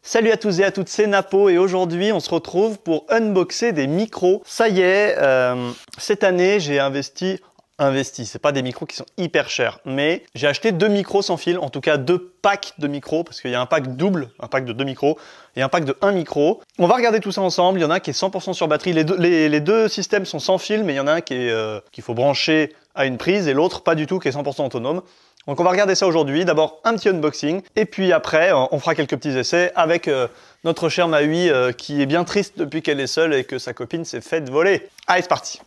Salut à tous et à toutes, c'est Napo et aujourd'hui on se retrouve pour unboxer des micros. Ça y est, cette année j'ai investi, c'est pas des micros qui sont hyper chers, mais j'ai acheté 2 micros sans fil, en tout cas 2 packs de micros, parce qu'il y a un pack double, un pack de 2 micros, et un pack de 1 micro. On va regarder tout ça ensemble, il y en a un qui est 100% sur batterie, les deux systèmes sont sans fil, mais il y en a un qu'il faut brancher à une prise et l'autre pas du tout, qui est 100% autonome. Donc on va regarder ça aujourd'hui, d'abord un petit unboxing, et puis après on fera quelques petits essais avec notre chère Maui qui est bien triste depuis qu'elle est seule et que sa copine s'est faite voler. Allez, c'est parti.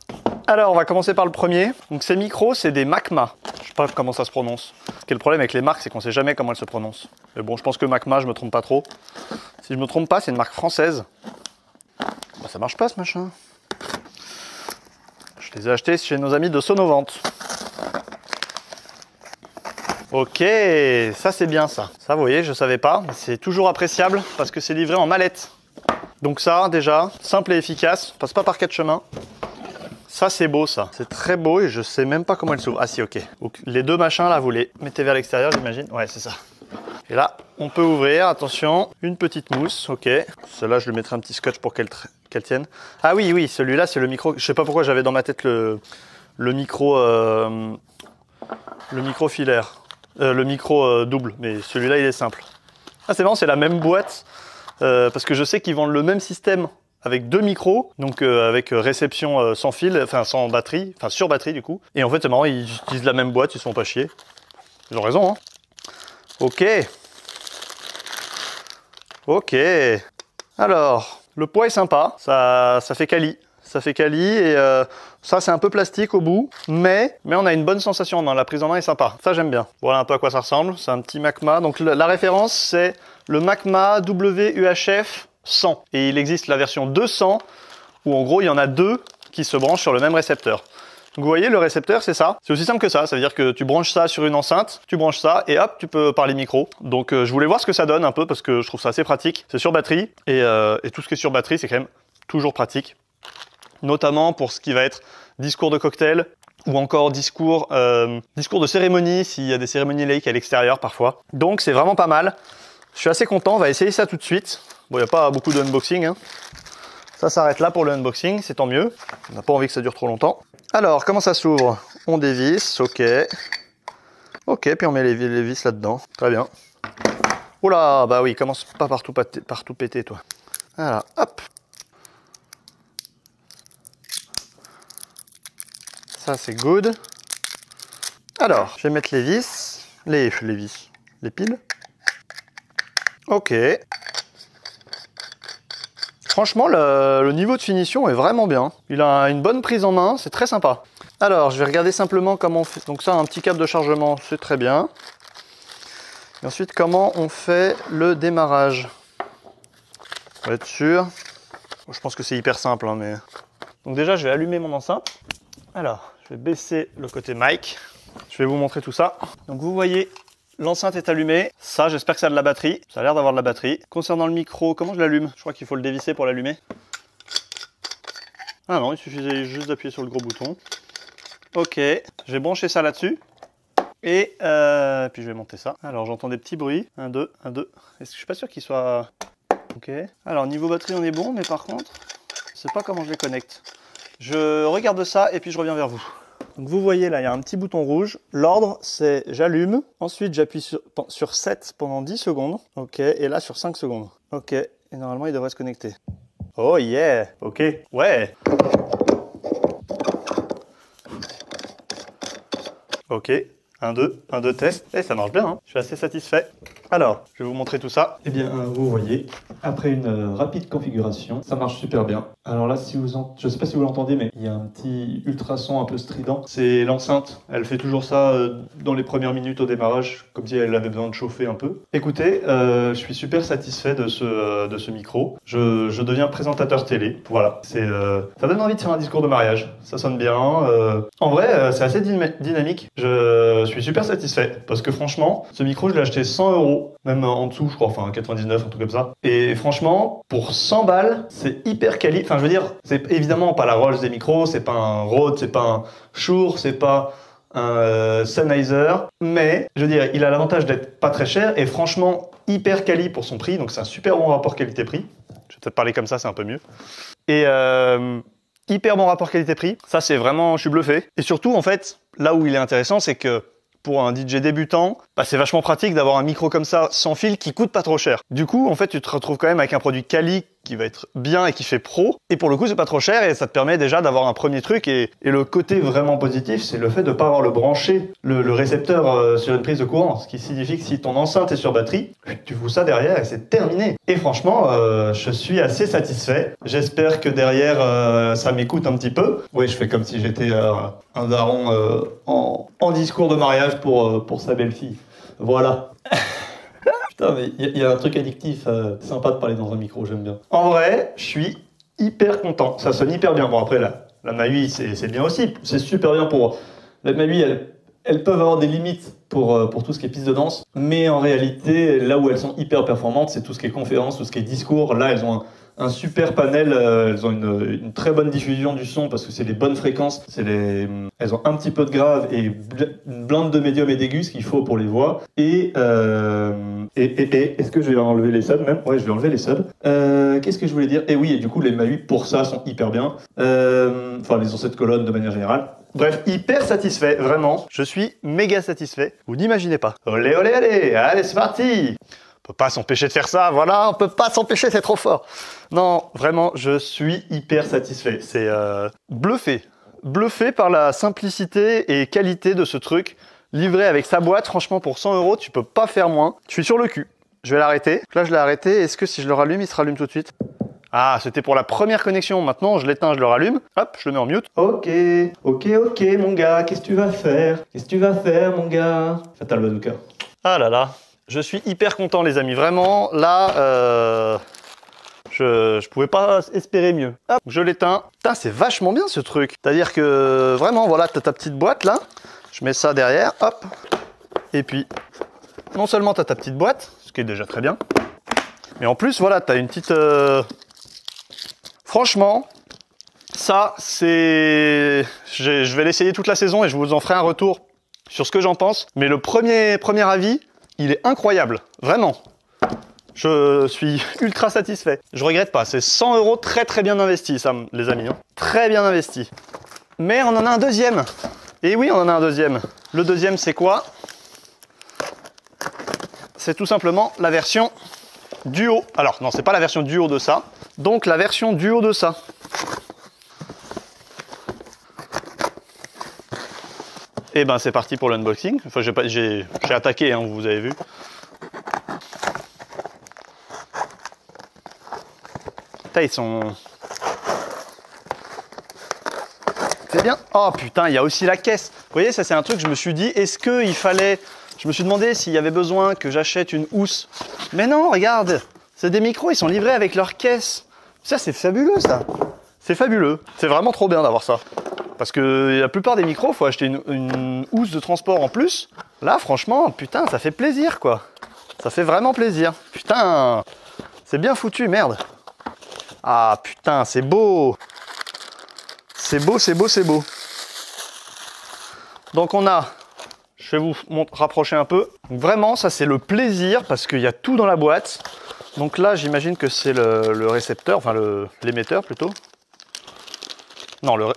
Alors on va commencer par le premier. Donc ces micros, c'est des Macma. Je sais pas comment ça se prononce. Ce qui est le problème avec les marques, c'est qu'on sait jamais comment elles se prononcent. Mais bon, je pense que Macma, je me trompe pas trop. Si je me trompe pas, c'est une marque française. Bah, ça marche pas ce machin. Je les ai achetés chez nos amis de Sonovente. Ok, ça c'est bien ça. Ça vous voyez, je savais pas. C'est toujours appréciable parce que c'est livré en mallette. Donc ça déjà, simple et efficace, passe pas par 4 chemins. Ça c'est beau ça. C'est très beau et je sais même pas comment elle s'ouvre. Ah si, ok. Donc, les deux machins là, vous les mettez vers l'extérieur, j'imagine. Ouais, c'est ça. Et là, on peut ouvrir, attention, une petite mousse, ok. Celle-là, je lui mettrai un petit scotch pour qu'elle tienne. Ah oui, oui, celui-là c'est le micro. Je sais pas pourquoi j'avais dans ma tête le micro filaire. Le micro double, mais celui-là il est simple. Ah c'est marrant, c'est la même boîte, parce que je sais qu'ils vendent le même système avec 2 micros, donc avec réception sans fil, enfin sans batterie, enfin sur batterie du coup. Et en fait c'est marrant, ils utilisent la même boîte, ils se font pas chier. Ils ont raison, hein. Ok. Ok. Alors, le poids est sympa, ça fait quali. Ça fait quali et ça c'est un peu plastique au bout, mais on a une bonne sensation en main, la prise en main est sympa, ça j'aime bien. Voilà un peu à quoi ça ressemble, c'est un petit Macma, donc la référence c'est le Macma WUHF 100 et il existe la version 200 où en gros il y en a 2 qui se branchent sur le même récepteur. Donc vous voyez le récepteur c'est ça, c'est aussi simple que ça veut dire que tu branches ça sur une enceinte, tu branches ça et hop tu peux parler micro. Donc je voulais voir ce que ça donne un peu parce que je trouve ça assez pratique, c'est sur batterie et tout ce qui est sur batterie c'est quand même toujours pratique. Notamment pour ce qui va être discours de cocktail ou encore discours de cérémonie, s'il y a des cérémonies laïques à l'extérieur parfois. Donc c'est vraiment pas mal. Je suis assez content, on va essayer ça tout de suite. Bon, il n'y a pas beaucoup de unboxing, hein. Ça s'arrête là pour le unboxing, c'est tant mieux. On n'a pas envie que ça dure trop longtemps. Alors, comment ça s'ouvre? On dévisse, ok. Ok, puis on met les vis là-dedans. Très bien. Oula, bah oui, commence pas par tout péter, toi. Voilà, hop. Ça c'est good. Alors, je vais mettre les vis, les piles. Ok. Franchement, le niveau de finition est vraiment bien. Il a une bonne prise en main, c'est très sympa. Alors, je vais regarder simplement comment on fait. Donc ça, un petit câble de chargement, c'est très bien. Et ensuite, comment on fait le démarrage. On va être sûr. Je pense que c'est hyper simple, hein, mais... Donc déjà, je vais allumer mon enceinte. Alors, je vais baisser le côté mic. Je vais vous montrer tout ça. Donc vous voyez, l'enceinte est allumée. Ça, j'espère que ça a de la batterie. Ça a l'air d'avoir de la batterie. Concernant le micro, comment je l'allume? Je crois qu'il faut le dévisser pour l'allumer. Ah non, il suffisait juste d'appuyer sur le gros bouton. Ok, je vais brancher ça là-dessus. Et puis je vais monter ça. Alors j'entends des petits bruits. 1, 2, 1, 2. Je suis pas sûr qu'il soit... Ok. Alors niveau batterie, on est bon, mais par contre, je sais pas comment je les connecte. Je regarde ça et puis je reviens vers vous. Donc vous voyez là, il y a un petit bouton rouge. L'ordre, c'est j'allume. Ensuite, j'appuie sur 7 pendant 10 secondes. Ok, et là sur 5 secondes. Ok, et normalement, il devrait se connecter. Oh yeah, ok, ouais. Ok, 1, 2, test. Et ça marche bien, hein. Je suis assez satisfait. Alors, je vais vous montrer tout ça. Eh bien, vous voyez, après une rapide configuration, ça marche super bien. Alors là, je ne sais pas si vous l'entendez, mais il y a un petit ultrason un peu strident. C'est l'enceinte. Elle fait toujours ça dans les premières minutes au démarrage, comme si elle avait besoin de chauffer un peu. Écoutez, je suis super satisfait de ce micro. Je deviens présentateur télé. Voilà, ça donne envie de faire un discours de mariage. Ça sonne bien. En vrai, c'est assez dynamique. Je suis super satisfait parce que franchement, ce micro, je l'ai acheté 100 €. Même en dessous, je crois, enfin 99, un truc comme ça. Et franchement, pour 100 balles, c'est hyper quali. Enfin, je veux dire, c'est évidemment pas la Rolls des micros, c'est pas un Rode, c'est pas un Shure, c'est pas un Sennheiser, mais je veux dire, il a l'avantage d'être pas très cher et franchement hyper quali pour son prix, donc c'est un super bon rapport qualité-prix. Je vais peut-être parler comme ça, c'est un peu mieux. Et hyper bon rapport qualité-prix, ça c'est vraiment, je suis bluffé. Et surtout, en fait, là où il est intéressant, c'est que pour un DJ débutant, bah, c'est vachement pratique d'avoir un micro comme ça, sans fil, qui coûte pas trop cher. Du coup, en fait, tu te retrouves quand même avec un produit quali qui va être bien et qui fait pro. Et pour le coup, c'est pas trop cher et ça te permet déjà d'avoir un premier truc. Et le côté vraiment positif, c'est le fait de pas avoir le branché, le récepteur sur une prise de courant. Ce qui signifie que si ton enceinte est sur batterie, tu fous ça derrière et c'est terminé. Et franchement, je suis assez satisfait. J'espère que derrière, ça m'écoute un petit peu. Oui, je fais comme si j'étais un daron en discours de mariage pour sa belle-fille. Voilà. Putain, mais il y a un truc addictif, sympa de parler dans un micro, j'aime bien. En vrai, je suis hyper content. Ça sonne hyper bien. Bon, après, la Maui, c'est bien aussi. C'est super bien pour... La Maui, elles peuvent avoir des limites pour tout ce qui est piste de danse. Mais en réalité, là où elles sont hyper performantes, c'est tout ce qui est conférence, tout ce qui est discours. Là, elles ont un super panel, elles ont une très bonne diffusion du son parce que c'est les bonnes fréquences, elles ont un petit peu de grave et une blinde de médium et d'aigu, ce qu'il faut pour les voix. Et est-ce que je vais enlever les subs même? Ouais, je vais enlever les subs. Qu'est-ce que je voulais dire? Et oui, et du coup les Maui pour ça sont hyper bien. Enfin les ancêtres colonnes de manière générale. Bref, hyper satisfait, vraiment. Je suis méga satisfait. Vous n'imaginez pas. Olé, olé, allez, allez, c'est parti! On peut pas s'empêcher de faire ça, voilà, on peut pas s'empêcher, c'est trop fort. Non, vraiment, je suis hyper satisfait. C'est bluffé. Bluffé par la simplicité et qualité de ce truc. Livré avec sa boîte, franchement, pour 100 €, tu peux pas faire moins. Je suis sur le cul. Je vais l'arrêter. Là, je l'ai arrêté. Est-ce que si je le rallume, il se rallume tout de suite? Ah, c'était pour la première connexion. Maintenant, je l'éteins, je le rallume. Hop, je le mets en mute. Ok, mon gars, qu'est-ce que tu vas faire? Qu'est-ce que tu vas faire, mon gars? Fatal Bazooka. Ah là là. Je suis hyper content, les amis. Vraiment, là, je pouvais pas espérer mieux. Hop, je l'éteins. Putain, c'est vachement bien ce truc. C'est-à-dire que vraiment, voilà, t'as ta petite boîte là. Je mets ça derrière, hop. Et puis, non seulement t'as ta petite boîte, ce qui est déjà très bien, mais en plus, voilà, t'as une petite... Franchement, ça, c'est... Je vais l'essayer toute la saison et je vous en ferai un retour sur ce que j'en pense. Mais le premier avis, il est incroyable, vraiment. Je suis ultra satisfait. Je regrette pas, c'est 100 € très très bien investi, ça, les amis. Hein. Très bien investi. Mais on en a un deuxième. Et oui, on en a un deuxième. Le deuxième, c'est quoi? C'est tout simplement la version duo. Alors, non, c'est pas la version duo de ça. Donc, la version duo de ça. Et ben, c'est parti pour l'unboxing. Enfin, j'ai attaqué, hein, vous avez vu. Putain, ils sont... C'est bien. Oh putain, il y a aussi la caisse. Vous voyez, ça c'est un truc, je me suis dit, est-ce qu'il fallait... Je me suis demandé s'il y avait besoin que j'achète une housse. Mais non, regarde, c'est des micros, ils sont livrés avec leur caisse. Ça, c'est fabuleux, ça. C'est fabuleux. C'est vraiment trop bien d'avoir ça. Parce que la plupart des micros, il faut acheter une housse de transport en plus. Là, franchement, putain, ça fait plaisir, quoi. Ça fait vraiment plaisir. Putain, c'est bien foutu, merde. Ah, putain, c'est beau. C'est beau, c'est beau, c'est beau. Donc, on a... Je vais vous rapprocher un peu. Donc, vraiment, ça, c'est le plaisir parce qu'il y a tout dans la boîte. Donc là, j'imagine que c'est le récepteur, enfin l'émetteur plutôt. Non, le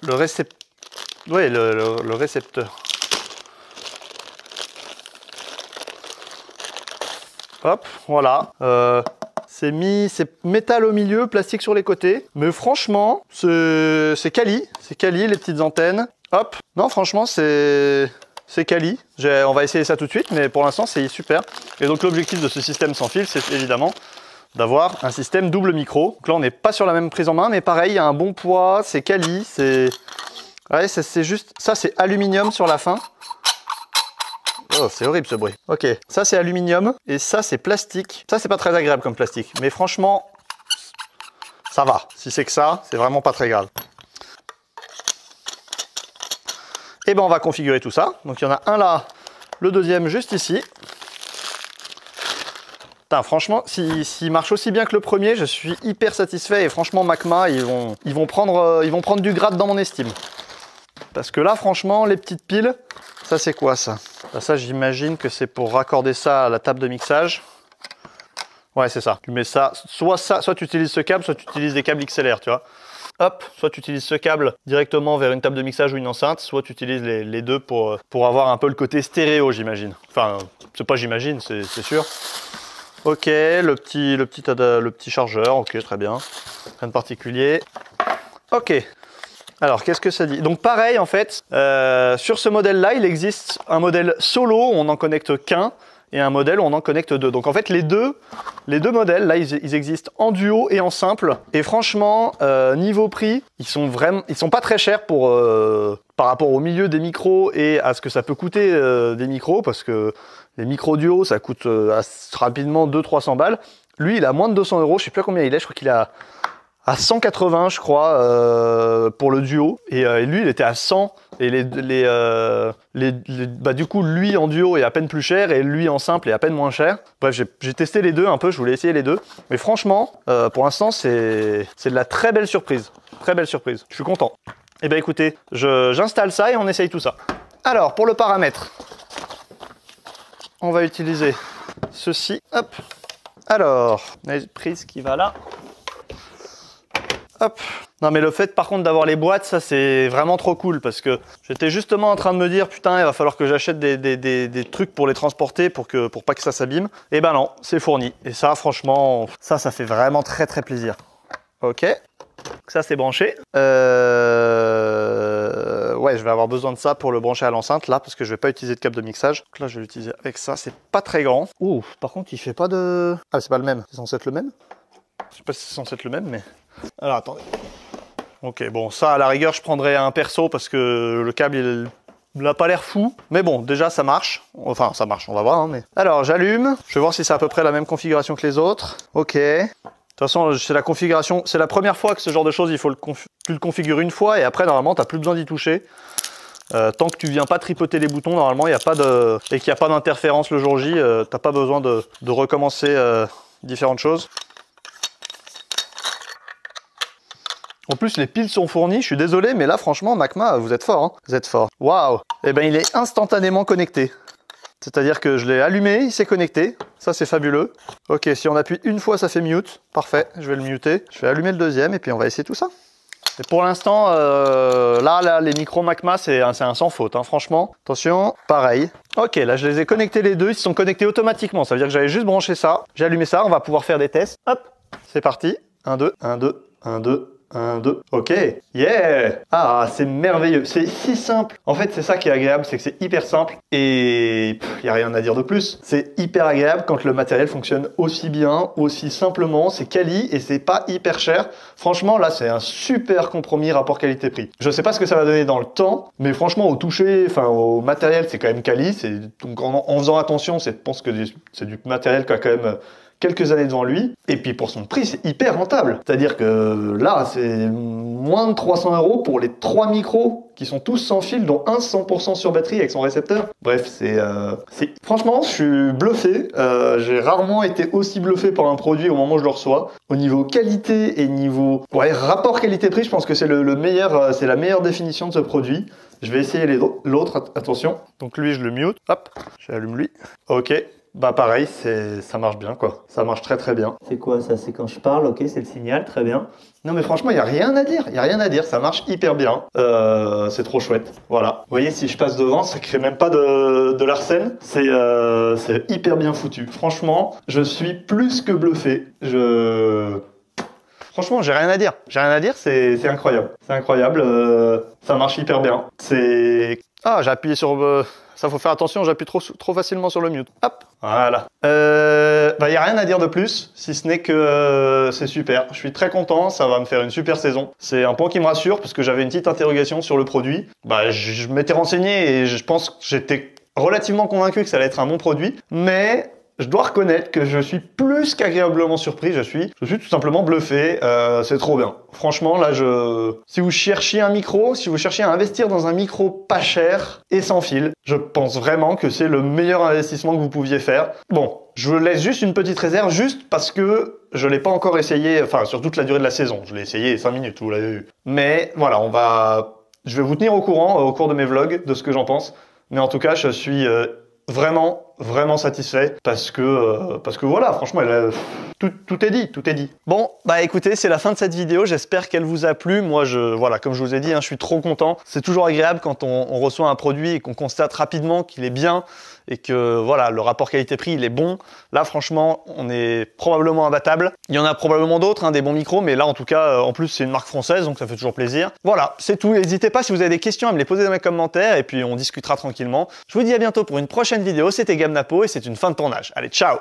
récepteur. Oui, le récepteur. Hop, voilà. C'est métal au milieu, plastique sur les côtés. Mais franchement, c'est quali. C'est quali, les petites antennes. Hop. Non, franchement, c'est quali. On va essayer ça tout de suite, mais pour l'instant, c'est super. Et donc, l'objectif de ce système sans fil, c'est évidemment d'avoir un système double micro. Donc là, on n'est pas sur la même prise en main, mais pareil, il y a un bon poids, c'est quali, ouais, c'est juste... Ça, c'est aluminium sur la fin. Oh, c'est horrible ce bruit. Ok, ça, c'est aluminium, et ça, c'est plastique. Ça, c'est pas très agréable comme plastique, mais franchement, ça va. Si c'est que ça, c'est vraiment pas très grave. Et ben, on va configurer tout ça. Donc, il y en a un là, le deuxième juste ici. Putain, franchement, s'il marche aussi bien que le premier, je suis hyper satisfait. Et franchement, Macma, ils vont prendre du grade dans mon estime. Parce que là, franchement, les petites piles, ça c'est quoi ça? Bah, ça, j'imagine que c'est pour raccorder ça à la table de mixage. Ouais, c'est ça. Tu mets ça, soit tu utilises ce câble, soit tu utilises des câbles XLR, tu vois. Hop, soit tu utilises ce câble directement vers une table de mixage ou une enceinte, soit tu utilises les deux pour avoir un peu le côté stéréo, j'imagine. Enfin, c'est pas j'imagine, c'est sûr. Ok, le petit chargeur, ok, très bien. Rien de particulier. Ok. Alors, qu'est-ce que ça dit? Donc pareil, en fait, sur ce modèle-là, il existe un modèle solo où on n'en connecte qu'un et un modèle où on en connecte deux. Donc en fait, les deux modèles, là, ils existent en duo et en simple. Et franchement, niveau prix, ils sont pas très chers par rapport au milieu des micros et à ce que ça peut coûter des micros, parce que les micros duo, ça coûte rapidement 200-300 balles. Lui, il a moins de 200 €, je sais plus à combien il est, je crois qu'il a à 180, je crois, pour le duo. Et lui, il était à 100. Et du coup, lui en duo est à peine plus cher et lui en simple est à peine moins cher. Bref, j'ai testé les deux un peu, je voulais essayer les deux. Mais franchement, pour l'instant, c'est de la très belle surprise. Très belle surprise. Je suis content. Eh bien, écoutez, j'installe ça et on essaye tout ça. Alors, pour le paramètre, on va utiliser ceci. Hop. Alors, on a une prise qui va là. Hop. Non mais le fait par contre d'avoir les boîtes, ça c'est vraiment trop cool parce que j'étais justement en train de me dire putain il va falloir que j'achète des trucs pour les transporter pour pas que ça s'abîme. Et ben non, c'est fourni. Et ça franchement, ça fait vraiment très très plaisir. Ok, ça c'est branché. Ouais, je vais avoir besoin de ça pour le brancher à l'enceinte là parce que je vais pas utiliser de câble de mixage. Donc là je vais l'utiliser avec ça, c'est pas très grand. Ouh, par contre il fait pas de... Ah c'est pas le même, c'est censé être le même? Je sais pas si c'est censé être le même mais... Alors attendez. Ok, bon ça à la rigueur je prendrais un perso parce que le câble il n'a pas l'air fou. Mais bon, déjà ça marche. Enfin ça marche, on va voir. Hein, mais... Alors j'allume, je vais voir si c'est à peu près la même configuration que les autres. Ok. De toute façon c'est la configuration, c'est la première fois que ce genre de choses il faut tu le configures une fois et après normalement tu n'as plus besoin d'y toucher. Tant que tu viens pas tripoter les boutons, normalement il n'y a pas de... et qu'il n'y a pas d'interférence le jour J, t'as pas besoin de recommencer différentes choses. En plus, les piles sont fournies, je suis désolé, mais là, franchement, Macma, vous êtes fort, hein. Vous êtes fort. Waouh! Eh ben, il est instantanément connecté. C'est-à-dire que je l'ai allumé, il s'est connecté. Ça, c'est fabuleux. Ok, si on appuie une fois, ça fait mute. Parfait, je vais le muter. Je vais allumer le deuxième et puis on va essayer tout ça. Et pour l'instant, là, les micros Macma, c'est un sans faute, hein, franchement. Attention, pareil. Ok, là, je les ai connectés les deux, ils se sont connectés automatiquement. Ça veut dire que j'avais juste branché ça. J'ai allumé ça, on va pouvoir faire des tests. Hop, c'est parti. 1, 2, 1, 2, 1, 2. 1, 2, ok, yeah! Ah, c'est merveilleux, c'est si simple. En fait, c'est ça qui est agréable, c'est que c'est hyper simple et il n'y a rien à dire de plus. C'est hyper agréable quand le matériel fonctionne aussi bien, aussi simplement, c'est quali et c'est pas hyper cher. Franchement, là, c'est un super compromis rapport qualité-prix. Je sais pas ce que ça va donner dans le temps, mais franchement, au toucher, enfin, au matériel, c'est quand même quali. Donc, en faisant attention, je pense que c'est du matériel qui a quand même quelques années devant lui, et puis pour son prix, c'est hyper rentable. C'est-à-dire que là, c'est moins de 300 € pour les 3 micros qui sont tous sans fil, dont un 100% sur batterie avec son récepteur. Bref, franchement, je suis bluffé. J'ai rarement été aussi bluffé par un produit au moment où je le reçois. Au niveau qualité et niveau rapport qualité-prix, je pense que c'est le meilleur, c'est la meilleure définition de ce produit. Je vais essayer l'autre, attention. Donc lui, je le mute. Hop, j'allume lui. Ok. Bah pareil, ça marche bien quoi, ça marche très très bien. C'est quoi ça? C'est quand je parle, ok, c'est le signal, très bien. Non mais franchement, il n'y a rien à dire, ça marche hyper bien. C'est trop chouette, voilà. Vous voyez, si je passe devant, ça crée même pas de l'arsène, c'est hyper bien foutu. Franchement, je suis plus que bluffé, Franchement, j'ai rien à dire, c'est incroyable. C'est incroyable, ça marche hyper bien. Ah, j'ai appuyé sur... Ça, faut faire attention, j'appuie trop facilement sur le mute. Hop, voilà. Y a rien à dire de plus, si ce n'est que c'est super. Je suis très content, ça va me faire une super saison. C'est un point qui me rassure, parce que j'avais une petite interrogation sur le produit. Je m'étais renseigné et je pense que j'étais relativement convaincu que ça allait être un bon produit, mais... Je dois reconnaître que je suis plus qu'agréablement surpris, je suis tout simplement bluffé, c'est trop bien. Franchement, là, si vous cherchiez un micro, si vous cherchiez à investir dans un micro pas cher et sans fil, je pense vraiment que c'est le meilleur investissement que vous pouviez faire. Bon, je laisse juste une petite réserve, juste parce que je l'ai pas encore essayé, enfin, sur toute la durée de la saison. Je l'ai essayé 5 minutes, vous l'avez vu. Mais voilà, on va Je vais vous tenir au courant au cours de mes vlogs de ce que j'en pense. Mais en tout cas, je suis vraiment satisfait parce que voilà, franchement, tout est dit, tout est dit. Bon, bah écoutez, c'est la fin de cette vidéo. J'espère qu'elle vous a plu. Moi, voilà, comme je vous ai dit, hein, je suis trop content. C'est toujours agréable quand on reçoit un produit et qu'on constate rapidement qu'il est bien et que voilà, le rapport qualité-prix, il est bon. Là, franchement, on est probablement imbattable. Il y en a probablement d'autres, hein, des bons micros, mais là, en tout cas, en plus, c'est une marque française, donc ça fait toujours plaisir. Voilà, c'est tout. N'hésitez pas si vous avez des questions à me les poser dans les commentaires et puis on discutera tranquillement. Je vous dis à bientôt pour une prochaine vidéo. C'était Gamnapo et c'est une fin de tournage. Allez, ciao!